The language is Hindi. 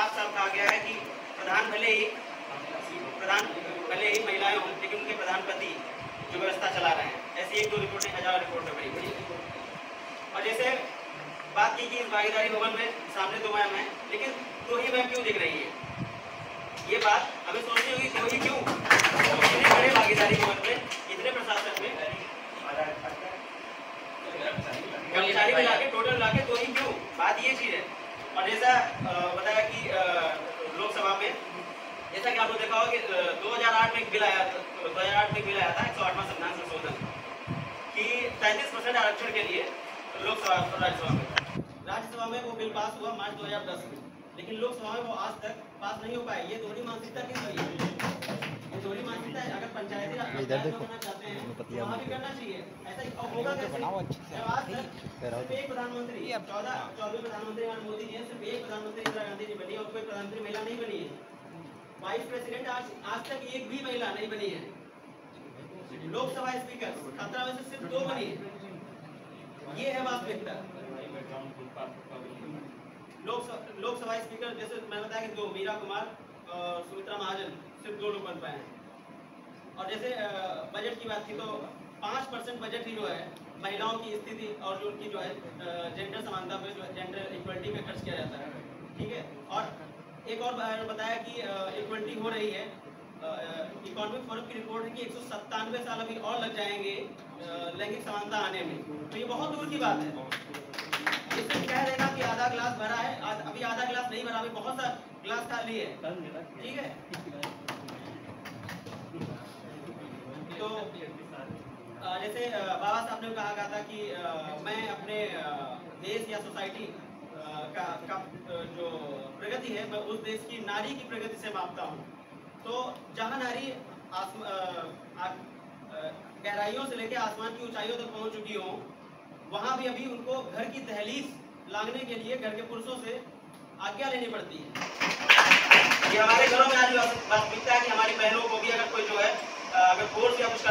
साफ साफ कहा गया है कि प्रधान भले ही महिलाएं हों, लेकिन उनके प्रधानपति जो व्यवस्था चला रहे हैं। ऐसी एक दो रिपोर्टें हजार रिपोर्ट में बड़ी। और जैसे बात की कि भागीदारी भवन में सामने 2 मैम हैं, लेकिन 2 ही मैम क्यों दिख रही है? ये बात हमें सोचनी होगी, 2 ही क्यों? इतने बड़े भागीदारी भवन में, इतने प्रशासन में कर्मचारी मिला के टोटल मिला के 2 ही क्यों? बात ये चीज है। और जैसा बताया कि लोकसभा में जैसा कि आपने देखा होगा कि 2008 में एक बिल आया था, 108वां संविधान संशोधन कि 33% आरक्षण के लिए लोकसभा और राज्यसभा में वो बिल पास हुआ मार्च 2010 में, लेकिन लोकसभा में वो आज तक पास नहीं हो पाए। ये दोहरी मानसिकता किस वजह है? ये दोहरी मानसिकता है। अगर पंचायती राज करना चाहते हैं तो वहाँ भी करना चाहिए। ऐसा होगा कैसे? जब आज तक सिर्फ एक प्रधानमंत्री, 14वें प्रधानमंत्री मोदी जी, सिर्फ एक प्रधानमंत्री इंदिरा गांधी जी बनी और कोई प्रधानमंत्री महिला नहीं बनी है। वाइस प्रेसिडेंट आज तक एक भी महिला नहीं बनी है। लोकसभा स्पीकर 17 में से सिर्फ 2 बनी है। ये है वास्तविकता। लोकसभा स्पीकर जैसे मैं बताया कि 2, मीरा कुमार और सुमित्रा महाजन, सिर्फ 2 लोग बन पाए हैं। और जैसे बजट की बात की तो 5% बजट ही जो है महिलाओं की स्थिति और जो उनकी जो है जेंडर समानता पे, जो जेंडर इक्वलिटी पे खर्च किया जाता है। ठीक है। और एक और बताया कि इक्वलिटी हो रही है। इकोनॉमिक फोरम की रिपोर्ट है कि 197 साल अभी और लग जाएंगे लैंगिक समानता आने में। तो ये बहुत दूर की बात है। ये सिर्फ कह देगा कि आधा गिलास भरा है, अभी आधा गिलास नहीं भरा, अभी बहुत सा गिलास खाली है। ठीक है। तो जैसे बाबा साहब ने कहा था कि मैं अपने देश या सोसाइटी का जो प्रगति है मैं उस देश की नारी की प्रगति से मापता हूँ। तो जहाँ नारी गहराइयों से लेकर आसमान की ऊंचाइयों तक पहुँच चुकी हो, वहाँ भी अभी उनको घर की दहलीज लांघने के लिए घर के पुरुषों से आज्ञा लेनी पड़ती है। ये हमारे घरों में आज वास्तविकता है कि हमारी बहनों को भी अगर कोई जो है अगर फोर्स या कुछ